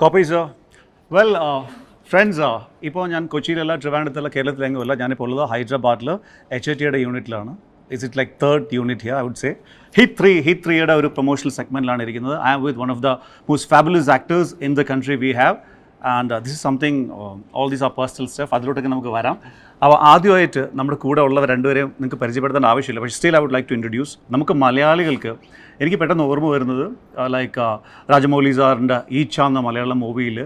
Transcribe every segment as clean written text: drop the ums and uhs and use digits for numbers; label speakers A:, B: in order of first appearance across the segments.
A: Copies, well, friends, ഇപ്പോൾ ഞാൻ കൊച്ചിയിലല്ല ട്രിവാൻഡ്രത്തല്ല കേരളത്തിലെങ്കിലും അല്ല ഞാനിപ്പോൾ ഉള്ളത് ഹൈദരാബാദിൽ HITയുടെ യൂണിറ്റിലാണ്. Is it like third unit here I would say. HIT ത്രീയുടെ ഒരു പ്രൊമോഷണൽ സെഗ്മെൻറ്റിലാണ് ഇരിക്കുന്നത്. I am with one of the most fabulous actors in the country we have and this is something all these are personal stuff. അതിലോട്ടൊക്കെ നമുക്ക് വരാം. അപ്പോൾ ആദ്യമായിട്ട് നമ്മുടെ കൂടെ ഉള്ളവർ രണ്ടുപേരെയും നിങ്ങൾക്ക് പരിചയപ്പെടുത്തേണ്ട ആവശ്യമില്ല. പക്ഷേ still I would like to introduce. നമുക്ക് മലയാളികൾക്ക് എനിക്ക് പെട്ടെന്ന് ഓർമ്മ വരുന്നത് ലൈക്ക് രാജമൗലി സാറിൻ്റെ ഈച്ച എന്ന മലയാളം മൂവിയിൽ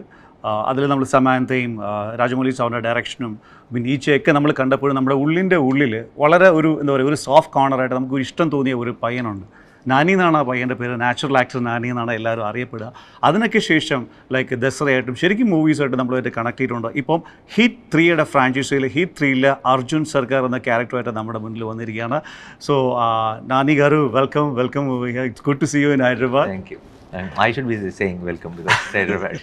A: അതിൽ നമ്മൾ സമാന്തയും രാജമൗലി സാറിൻ്റെ ഡയറക്ഷനും പിന്നെ ഈച്ചയൊക്കെ നമ്മൾ കണ്ടപ്പോഴും നമ്മുടെ ഉള്ളിൽ വളരെ ഒരു എന്താ പറയുക ഒരു സോഫ്റ്റ് കോർണറായിട്ട് നമുക്ക് ഒരു ഇഷ്ടം തോന്നിയ ഒരു പയ്യനുണ്ട്. നാനി എന്നാണ് ആ പയ്യൻ്റെ പേര്. നാച്ചുറൽ ആക്ടർ നാനി എന്നാണ് എല്ലാവരും അറിയപ്പെടുക. അതിനൊക്കെ ശേഷം ലൈക്ക് ദസറയായിട്ടും ശരിക്കും മൂവീസായിട്ട് നമ്മളുമായിട്ട് കണക്ട് ചെയ്തിട്ടുണ്ട്. ഇപ്പം ഹിറ്റ് 3യുടെ ഫ്രാഞ്ചൈസിയിൽ ഹിറ്റ് 3യിൽ അർജുൻ സർക്കാർ എന്ന ക്യാരക്ടറായിട്ട് നമ്മുടെ മുന്നിൽ വന്നിരിക്കുകയാണ്. So Nani garu welcome it's good to see you in Hyderabad.
B: Thank you. I should be saying welcome because Hyderabad.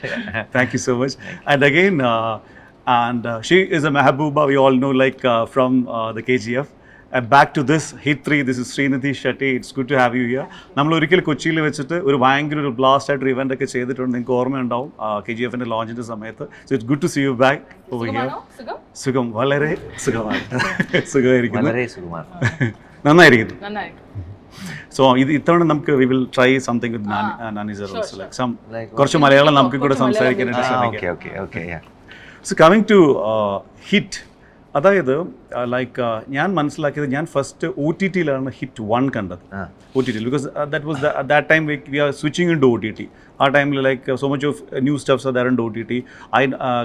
A: Thank you so much. And again, she is a Mehbooba, we all know, like from the KGF. And back to this hit 3, this is SrinidhiShetty. It's good to have you here. നമ്മൾ ഒരിക്കൽ കൊച്ചിയിൽ വെച്ചിട്ട് ഒരു ഭയങ്കര ഒരു blast ആയിട്ട് event ഒക്കെ ചെയ്തിട്ടുണ്ട്. നിങ്ങൾക്ക് ഓർമ്മയുണ്ടാവും KGFൻ്റെ ലോഞ്ചിൻ്റെ സമയത്ത്. So it's good to see you back over here. സുഖം, വളരെ സുഖമാണ്. സുഖമായിരിക്കുന്നു,
B: വളരെ സുഖമാണ്,
A: നന്നായിരിക്കുന്നു. സോ ഇത്തവണ നമുക്ക് we will try something with Nani sir also like some കുറച്ച് മലയാളം നമുക്ക് കൂടെ സംസാരിക്കാനായിട്ട് ശ്രമിക്കാം. സോ കമ്മിങ് ടു ഹിറ്റ്, അതായത് ലൈക്ക് ഞാൻ മനസ്സിലാക്കിയത് ഞാൻ ഫസ്റ്റ് OTTയിലാണ് ഹിറ്റ് 1 കണ്ടത്. OTT because that was that time we are switching in to OTT. ആ ടൈമിൽ like so much of new stuffs are there in OTT.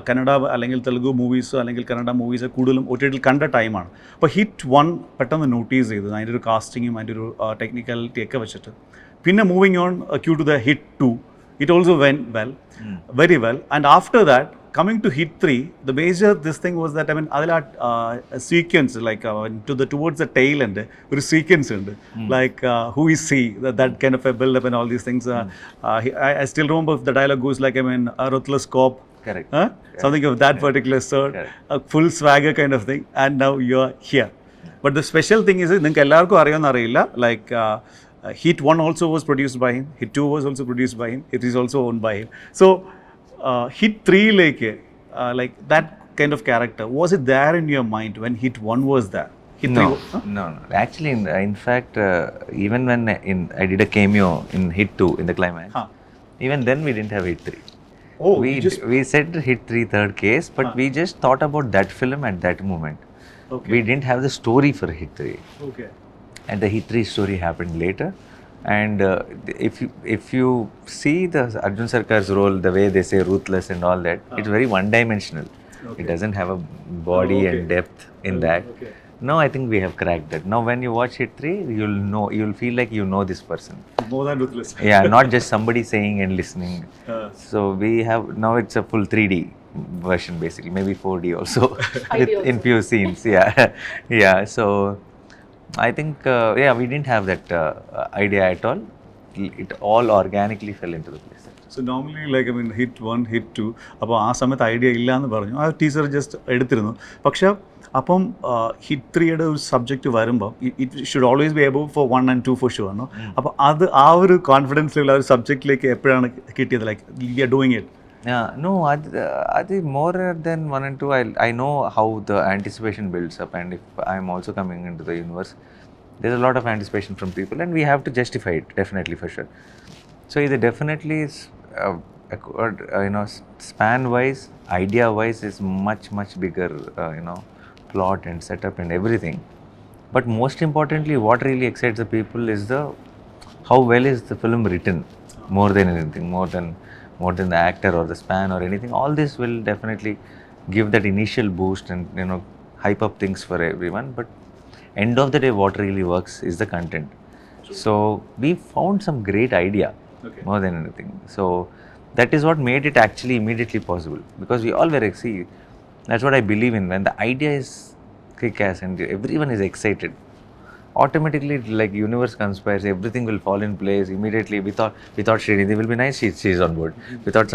A: Kannada അല്ലെങ്കിൽ തെലുഗു മൂവീസ് അല്ലെങ്കിൽ കന്നഡ മൂവീസ് കൂടുതലും OTTയിൽ കണ്ട ടൈമാണ്. അപ്പോൾ ഹിറ്റ് 1 പെട്ടെന്ന് നോട്ടീസ് ചെയ്തത് അതിൻ്റെ ഒരു കാസ്റ്റിങ്ങും അതിൻ്റെ ഒരു ടെക്നിക്കാലിറ്റി ഒക്കെ വെച്ചിട്ട്. പിന്നെ moving on cue to the Hit 2, it also went well, very well. And after that, coming to hit 3, the major this thing was that I mean adila a sequence like towards the tail end ഒരു sequence ഉണ്ട് like who is he, that kind of a build up and all these things. I still remember the dialogue goes like I mean a ruthless cop,
B: correct,
A: something of that particular sort, a full swagger kind of thing, and now you're here. But the special thing is നിങ്ങൾക്ക് എല്ലാവർക്കും അറിയാമെന്ന് അറിയില്ല, like Hit 1 also was produced by him. Hit 2 was also produced by him. It is also owned by him. So, Hit 3 like that kind of character, was it there in your mind when Hit 1 was there? Hit
B: no,
A: 3
B: no. Actually, in fact, even when I did a cameo in Hit 2 in the climax, even then we didn't have Hit 3.
A: Oh,
B: we said Hit 3 third case, but we just thought about that film at that moment.
A: Okay.
B: We didn't have the story for Hit 3.
A: Okay.
B: And the Hit 3 story happened later. And if you see the Arjun Sarkar's role, the way they say ruthless and all that, it's very one-dimensional. Okay. It doesn't have a body and depth in that.
A: Okay.
B: Now I think we have cracked that. Now when you watch Hit 3, you'll feel like you know this person.
A: More than ruthless.
B: Yeah, not just somebody saying and listening. So we have, now it's a full 3D version basically, maybe 4D also in few scenes. Yeah. So I think, we didn't have that idea at all. It all organically fell into the place.
A: So normally like I mean Hit 1, Hit 2, അപ്പോൾ ആ സമയത്ത് idea ഇല്ല എന്ന് പറഞ്ഞു. ആ teacher just എടുത്തിരുന്നു. പക്ഷേ അപ്പം ഹിറ്റ് 3യുടെ ഒരു സബ്ജക്റ്റ് വരുമ്പോൾ it should always be above for 1 and 2 for sure no. അപ്പോൾ അത് ആ ഒരു കോൺഫിഡൻസ് ലെവൽ ആ ഒരു സബ്ജക്റ്റിലേക്ക് എപ്പോഴാണ് കിട്ടിയത്? Like you are doing it.
B: No, I think more than 1 and 2, I know how the anticipation builds up, and if I'm also coming into the universe, there's a lot of anticipation from people, and we have to justify it, definitely, for sure. So it definitely is, span-wise, idea-wise, is much bigger, plot and setup and everything. But most importantly, what really excites the people is how well is the film written, more than anything, more than the actor or the span or anything. All this will definitely give that initial boost and hype up things for everyone. But end of the day, what really works is the content. True. So we found some great idea, more than anything. So that is what made it actually immediately possible, because we all were excited. That's what I believe in. When the idea is kick-ass and everyone is excited, automatically like universe conspires, everything will fall in place immediately. We thought Srinidhi will be nice, she's on board. We thought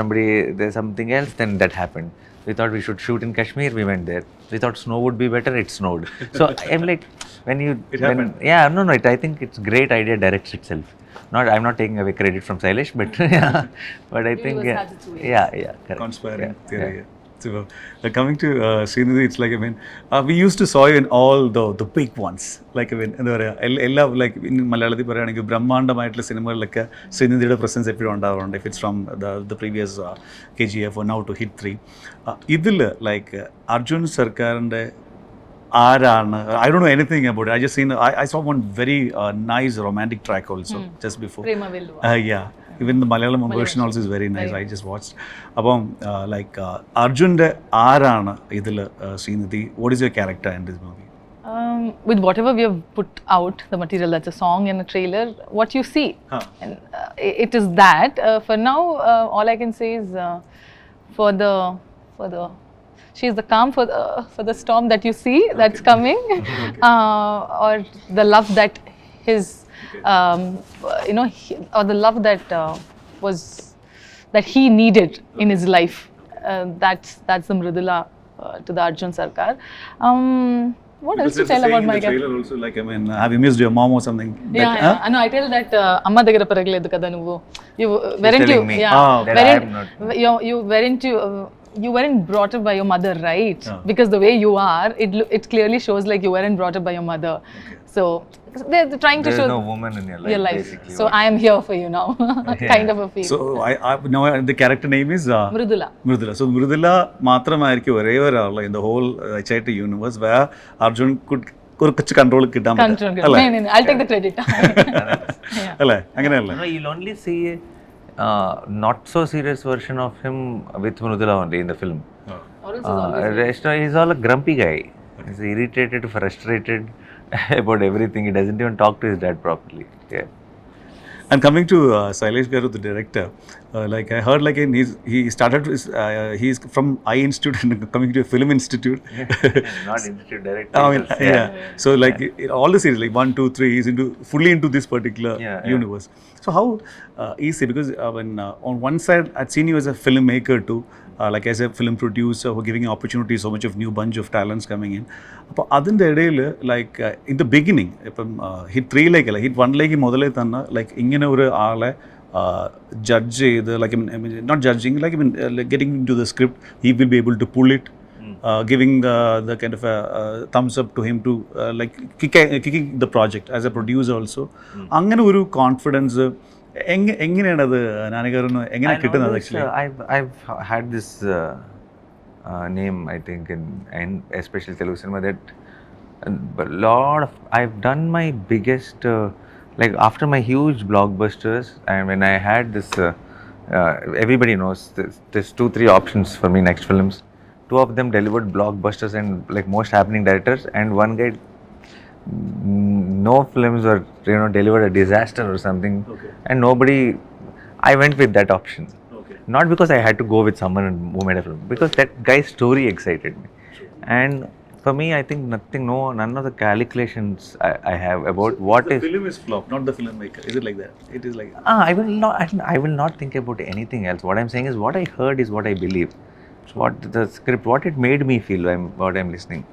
B: there's something else, then that happened. We thought we should shoot in Kashmir, we went there. We thought snow would be better, it snowed. So I'm like, I think it's great idea directs itself. Not, I'm not taking away credit from Sailesh, but yeah, but I think yeah, correct.
A: Conspiring theory. Yeah. So, coming to Srinidhi, it's like, I mean, we used to saw you in all the big ones. Like, I mean, എന്താ പറയുക എല്ലാ like in മലയാളത്തിൽ പറയുകയാണെങ്കിൽ ബ്രഹ്മാണ്ഡമായിട്ടുള്ള സിനിമകളിലൊക്കെ ശ്രീനിധിയുടെ presence എപ്പോഴും ഉണ്ടാവാറുണ്ട്. If it's from the previous KGF or now to Hit 3. ഇതിൽ like Arjun സർക്കാരിൻ്റെ ആരാണ്? I don't know anything about it. I just seen, I saw one very nice romantic track also just before. Yeah. Even the Malayalam version also is very nice. I just watched. അപ്പം like അർജുൻ്റെ ആരാണ് ഇതിൽ Srinidhi? What is your character in this movie?
C: With whatever we have put out, the material, that's a song and a trailer, what you see, and it is that. For now, all I can say is for the she's the calm for the storm that you see that's coming, or the love that his or the love that that he needed in his life. That's the Mridula to the Arjun Sarkar. What else to tell about my
A: trailer also, like, I mean, have you missed your mom or something?
C: Yeah. No, I tell that amma dagara paragaledu kada nuvu. You weren't you? You weren't you? You weren't brought up by your mother, right? Because the way you are, it clearly shows like you weren't brought up by your mother. So they're trying to show
B: no woman in your life. Basically,
C: so I am here for you now, kind of a feel.
A: So I now the character name is
C: Mridula.
A: So Mridula മാത്രമായിരിക്കും ഒരേ ഒരാൾ in the whole HIT universe where Arjun could കുറച്ച് control കിട്ടാൻ പറ്റും.
C: I'll take the credit.
A: അല്ലേ? അങ്ങനെയല്ലേ?
B: No, you'll only see not so serious version of him with Mridula only in the film. He's all a grumpy guy. He's irritated, frustrated about everything. He doesn't even talk to his dad properly. Yeah.
A: And coming to Sailesh Garu, the director, like I heard, like he started he's from I Institute and coming to a film institute.
B: Not institute director.
A: Yeah. So like all the series, like 1, 2, 3, he's fully into this particular universe. So how easy? Because when on one side I'd seen you as a filmmaker too. Like as a film producer who giving opportunities, so much of new bunch of talents coming in. അപ്പോൾ അതിൻ്റെ ഇടയിൽ like in the beginning ഇപ്പം Hit 3 Hit 1 മുതലേ തന്നെ like ഇങ്ങനെ ഒരു ആളെ judge ചെയ്ത് like not judging like getting in to the script he will be able to pull it giving the kind of a thumbs up to him to like kicking the project as a producer also. അങ്ങനെ ഒരു confidence എങ്ങനെയാണത് നാനികാരന് എങ്ങനെ കിട്ടുന്നത്? Actually
B: I've had this name, I think, in especially Telugu cinema, that I've done my biggest like after my huge blockbusters, and when I had this everybody knows there's 2-3 options for me next films. 2 of them delivered blockbusters and like most happening directors, and one guy no films were delivered a disaster or something. And nobody, I went with that option. Not because I had to go with someone who made a film, because that guy's story excited me. And for me, I think none of the calculations I have about what
A: the film is flop, not the filmmaker. Is it like that? It is like that.
B: I will not think about anything else. What I'm saying is what I heard is what I believe. What the script, what it made me feel, what I'm listening.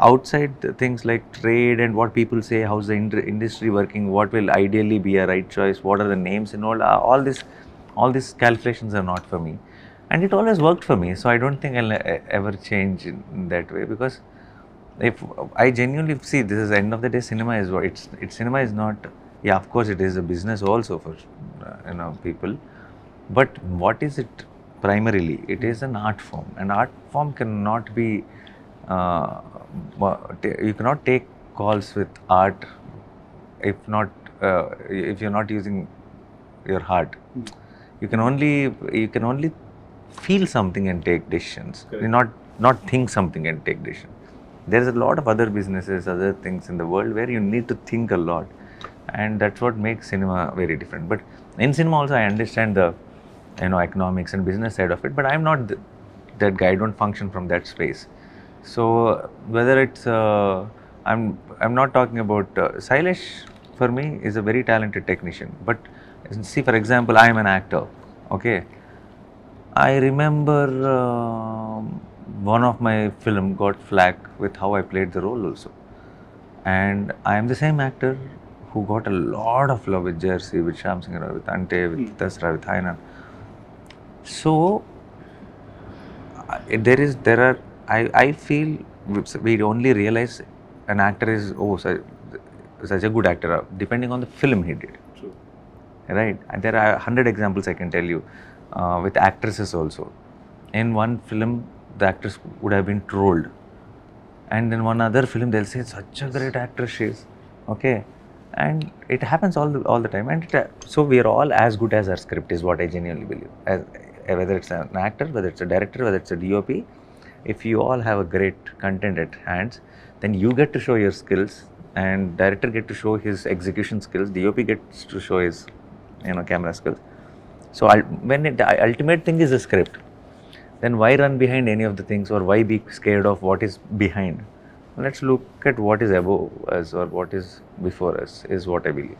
B: Outside things like trade and what people say, how's the industry working, what will ideally be a right choice, what are the names and all these calculations are not for me. And it always worked for me, so I don't think I'll ever change in that way, because if I genuinely see, this is the end of the day, cinema is what it's cinema is not, yeah, of course it is a business also for people, but what is it primarily? It is an art form. An art form cannot be you cannot take calls with art if you're not using your heart. You can only feel something and take decisions. Not think something and take decisions. There is a lot of other businesses, other things in the world where you need to think a lot, and that's what makes cinema very different. But in cinema also I understand the economics and business side of it, but I'm not that guy. I don't function from that space. So whether it's I'm not talking about Sailesh for me is a very talented technician, but see, for example, I am an actor, okay. I remember one of my film got flack with how I played the role also, and I am the same actor who who got a lot of love with Jersey, with Shyam Singh Rao, with Ante, with Dasra, with Hainan. So I feel we only realize an actor is such a good actor depending on the film he did.
A: True.
B: Right? And there are 100 examples I can tell you with actresses also. In one film, the actress would have been trolled, and in one other film they'll say such a great actress she is. Okay, and it happens all the time. And so we are all as good as our script is what I genuinely believe. Whether it's an actor, whether it's a director, whether it's a DOP, if you all have a great content at hands, then you get to show your skills, and director get to show his execution skills, DOP gets to show his camera skills. So when the ultimate thing is the script, then why run behind any of the things, or why be scared of what is behind? Let's look at what is above us or what is before us, is what I believe.